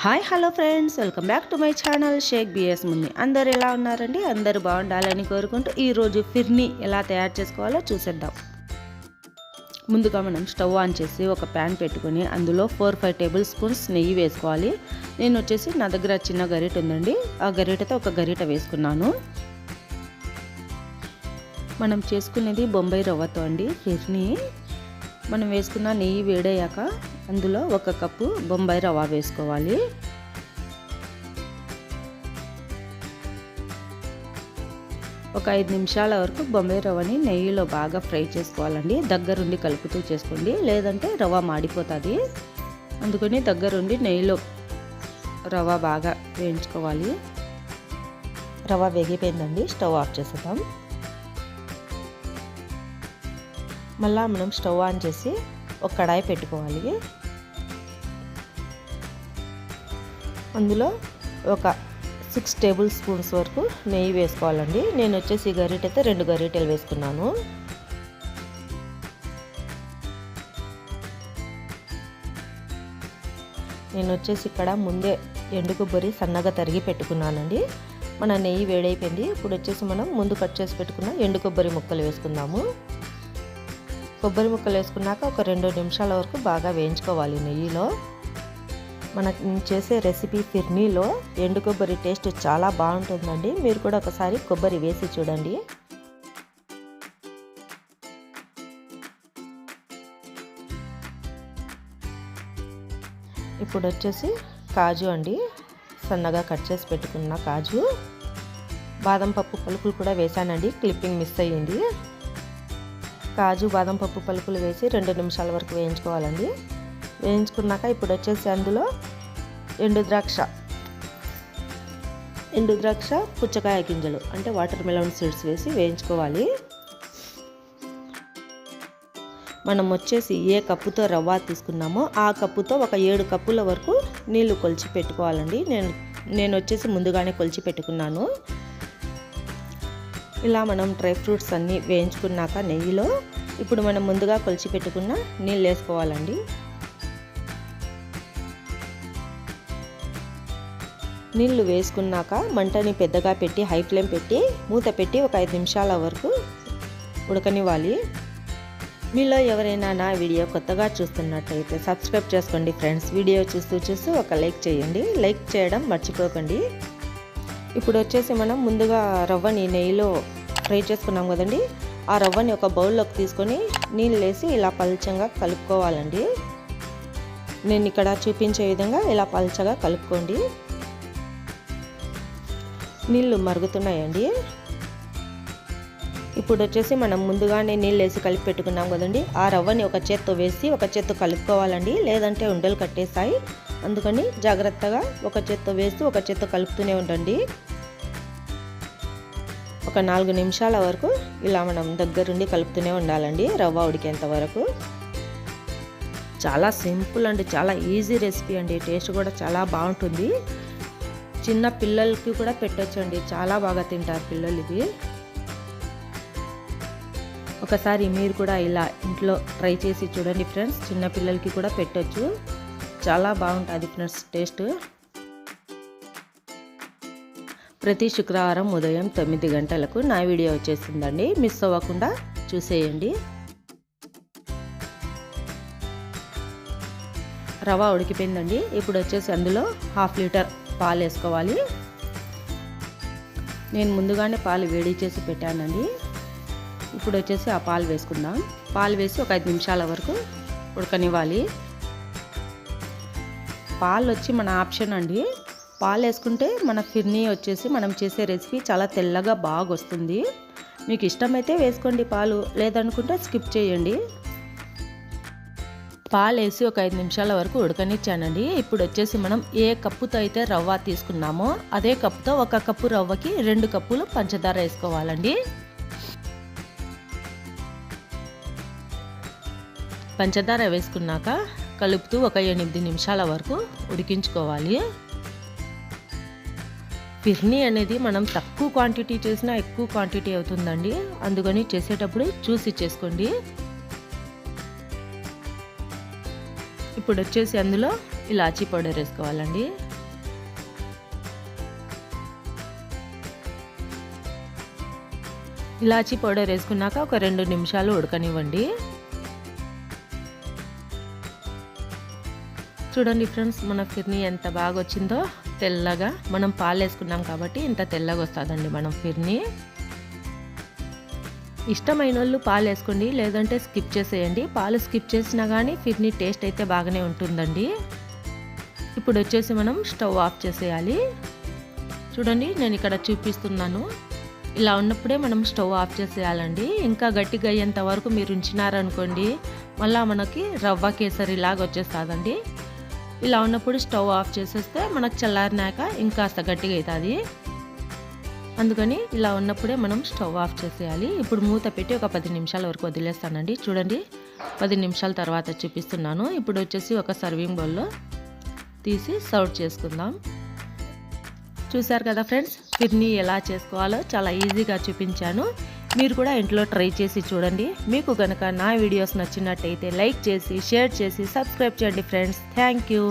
Hi hello friends, welcome back to my channel Sheikh BS Munni. అందరు ఎలా ఉన్నారండి? అందరూ బాగుండాలని కోరుకుంటూ ఈరోజు ఫిర్నీ ఎలా తయారు చేసుకోవాలో చూసేద్దాం. ముందుగా మనం స్టవ్ ఆన్ చేసి ఒక ప్యాన్ పెట్టుకొని అందులో 4-5 టేబుల్ స్పూన్స్ నెయ్యి వేసుకోవాలి. నేను వచ్చేసి నా దగ్గర చిన్న గరిట ఉందండి, ఆ గరిటతో ఒక గరిట వేసుకున్నాను. మనం చేసుకునేది బొంబాయి రవ్వతో అండి ఫిర్నీ. మనం వేసుకున్న నెయ్యి వేడయ్యాక అందులో 1 కప్పు బొంబాయి రవ్వ వేసుకోవాలి. ఒక 5 నిమిషాల వరకు బొంబాయి రవ్వని నెయ్యిలో బాగా ఫ్రై చేసుకోవాలండి. దగ్గరుండి కలుపుతూ చేసుకోండి, లేదంటే రవ్వ మాడిపోతుంది. అందుకని దగ్గరుండి నెయ్యిలో రవ్వ బాగా వేయించుకోవాలి. రవ్వ వేగిపోయిందండి, స్టవ్ ఆఫ్ చేసేద్దాం. మళ్ళీ మనం స్టవ్ ఆన్ చేసి ఒక కడాయి పెట్టుకోవాలి. అందులో ఒక 6 టేబుల్ స్పూన్స్ వరకు నెయ్యి వేసుకోవాలండి. నేను వచ్చేసి గరిటెతో 2 గరిటెలు వేసుకున్నాను. నేను వచ్చేసి ఇక్కడ ముందే ఎండు కొబ్బరి సన్నగా తరిగి పెట్టుకున్నానండి. మన నెయ్యి వేడైపోయింది. ఇప్పుడు వచ్చేసి మనం ముందు కట్ చేసి పెట్టుకున్న ఎండు కొబ్బరి ముక్కలు వేసుకుందాము. కొబ్బరి ముక్కలు వేసుకున్నాక ఒక 2 నిమిషాల వరకు బాగా వేయించుకోవాలి నెయ్యిలో. మనం చేసే రెసిపీ ఫిర్నీలో ఎండు కొబ్బరి టేస్ట్ చాలా బాగుంటుందండి. మీరు కూడా ఒకసారి కొబ్బరి వేసి చూడండి. ఇప్పుడు వచ్చేసి కాజు అండి, సన్నగా కట్ చేసి పెట్టుకున్న కాజు. బాదం పప్పు పలుకులు కూడా వేసానండి, క్లిప్పింగ్ మిస్ అయ్యింది. కాజు బాదం పప్పు పలుకులు వేసి 2 నిమిషాల వరకు వేయించుకోవాలండి. వేయించుకున్నాక ఇప్పుడు వచ్చేసి అందులో ఎండు ద్రాక్ష పుచ్చకాయ గింజలు అంటే వాటర్ మెలన్ సీడ్స్ వేసి వేయించుకోవాలి. మనం వచ్చేసి ఏ కప్పుతో రవ్వ తీసుకున్నామో ఆ కప్పుతో ఒక 7 కప్పుల వరకు నీళ్లు కొలిచి పెట్టుకోవాలండి. నేను వచ్చేసి ముందుగానే కొలిచి పెట్టుకున్నాను. ఇలా మనం డ్రై ఫ్రూట్స్ అన్నీ వేయించుకున్నాక నెయ్యిలో ఇప్పుడు మనం ముందుగా కొలిచి పెట్టుకున్న నీళ్ళు వేసుకోవాలండి. నీళ్ళు వేసుకున్నాక మంటని పెద్దగా పెట్టి హై ఫ్లేమ్ పెట్టి మూత పెట్టి ఒక 5 నిమిషాల వరకు ఉడకనివ్వాలి. మీలో ఎవరైనా నా వీడియో కొత్తగా చూస్తున్నట్టయితే సబ్స్క్రైబ్ చేసుకోండి ఫ్రెండ్స్. వీడియో చూస్తూ ఒక లైక్ చేయండి. లైక్ చేయడం మర్చిపోకండి. ఇప్పుడు వచ్చేసి మనం ముందుగా రవ్వని నెయ్యిలో ఫ్రై చేసుకున్నాం కదండి, ఆ రవ్వని ఒక బౌల్లోకి తీసుకొని నీళ్ళు వేసి ఇలా పల్చంగా కలుపుకోవాలండి. నేను ఇక్కడ చూపించే విధంగా ఇలా పల్చగా కలుపుకోండి. నీళ్ళు మరుగుతున్నాయండి. ఇప్పుడు వచ్చేసి మనం ముందుగానే నీళ్ళు వేసి కలిపి పెట్టుకున్నాం కదండి, ఆ రవ్వని ఒక చేత్తో వేసి ఒక చేత్తో కలుపుకోవాలండి, లేదంటే ఉండలు కట్టేస్తాయి. అందుకని జాగ్రత్తగా ఒక చేత్తో వేసి ఒక చేత్తో కలుపుతూనే ఉండండి. ఒక 4 నిమిషాల వరకు ఇలా మనం దగ్గరుండి కలుపుతూనే ఉండాలండి, రవ్వ ఉడికేంత వరకు. చాలా సింపుల్ అండి, చాలా ఈజీ రెసిపీ అండి. టేస్ట్ కూడా చాలా బాగుంటుంది. చిన్న పిల్లలకి కూడా పెట్టొచ్చండి, చాలా బాగా తింటారు పిల్లలు ఇది. ఒకసారి మీరు కూడా ఇలా ఇంట్లో ట్రై చేసి చూడండి ఫ్రెండ్స్. చిన్న పిల్లలకి కూడా పెట్టొచ్చు, చాలా బాగుంటుంది ఫ్రెండ్స్ టేస్ట్. ప్రతి శుక్రవారం ఉదయం 9 గంటలకు నా వీడియో వచ్చేస్తుందండి, మిస్ అవ్వకుండా చూసేయండి. రవ్వ ఉడికిపోయిందండి. ఇప్పుడు వచ్చేసి అందులో 1/2 లీటర్ పాలు వేసుకోవాలి. నేను ముందుగానే పాలు వేడి చేసి పెట్టానండి. ఇప్పుడు వచ్చేసి ఆ పాలు వేసుకుందాం. పాలు వేసి ఒక 5 నిమిషాల వరకు ఉడకనివ్వాలి. పాలు వచ్చి మన ఆప్షన్ అండి. పాలు వేసుకుంటే మన ఫిర్నీ వచ్చేసి మనం చేసే రెసిపీ చాలా తెల్లగా బాగా వస్తుంది. మీకు ఇష్టమైతే వేసుకోండి పాలు, లేదనుకుంటే స్కిప్ చేయండి. పాలు వేసి ఒక 5 నిమిషాల వరకు ఉడకనిచ్చానండి. ఇప్పుడు వచ్చేసి మనం ఏ కప్పుతో అయితే రవ్వ తీసుకున్నామో అదే కప్పుతో 1 కప్పు రవ్వకి 2 కప్పులు పంచదార వేసుకోవాలండి. పంచదార వేసుకున్నాక కలుపుతూ ఒక 8 నిమిషాల వరకు ఉడికించుకోవాలి. ఫిర్నీ అనేది మనం తక్కువ క్వాంటిటీ చేసినా ఎక్కువ క్వాంటిటీ అవుతుందండి, అందుకని చేసేటప్పుడు చూసి చేసుకోండి. ఇప్పుడు వచ్చేసి అందులో ఇలాచీ పౌడర్ వేసుకోవాలండి. ఇలాచీ పౌడర్ వేసుకున్నాక ఒక 2 నిమిషాలు ఉడకనివ్వండి. చూడండి ఫ్రెండ్స్, మన ఫిర్నీ ఎంత బాగా వచ్చిందో తెల్లగా. మనం పాలు వేసుకున్నాం కాబట్టి ఇంత తెల్లగా వస్తుందండి మనం ఫిర్నీ. ఇష్టమైన వాళ్ళు పాలు వేసుకోండి, లేదంటే స్కిప్ చేసేయండి. పాలు స్కిప్ చేసినా కానీ ఫిర్నీ టేస్ట్ అయితే బాగానే ఉంటుందండి. ఇప్పుడు వచ్చేసి మనం స్టవ్ ఆఫ్ చేసేయాలి. చూడండి, నేను ఇక్కడ చూపిస్తున్నాను. ఇలా ఉన్నప్పుడే మనం స్టవ్ ఆఫ్ చేసేయాలండి. ఇంకా గట్టిగా అయ్యేంత వరకు మీరు ఉంచినారనుకోండి మళ్ళీ మనకి రవ్వ కేసరి లాగా వచ్చేస్తుందండి. ఇలా ఉన్నప్పుడు స్టవ్ ఆఫ్ చేసేస్తే మనకు చల్లారినాక ఇంకాస్త గట్టిగా అవుతుంది. అందుకని ఇలా ఉన్నప్పుడే మనం స్టవ్ ఆఫ్ చేసేయాలి. ఇప్పుడు మూత పెట్టి ఒక 10 నిమిషాల వరకు వదిలేస్తానండి. చూడండి, 10 నిమిషాల తర్వాత చూపిస్తున్నాను. ఇప్పుడు వచ్చేసి ఒక సర్వింగ్ బౌల్లో తీసి సర్వ్ చేసుకుందాం. చూసారు కదా ఫ్రెండ్స్, ఫిర్నీ ఎలా చేసుకోవాలో చాలా ఈజీగా చూపించాను. మీరు కూడా ఇంట్లో ట్రై చేసి చూడండి. మీకు కనుక నా వీడియోస్ నచ్చినట్టయితే లైక్ చేసి, షేర్ చేసి, సబ్స్క్రైబ్ చేయండి ఫ్రెండ్స్. Thank you.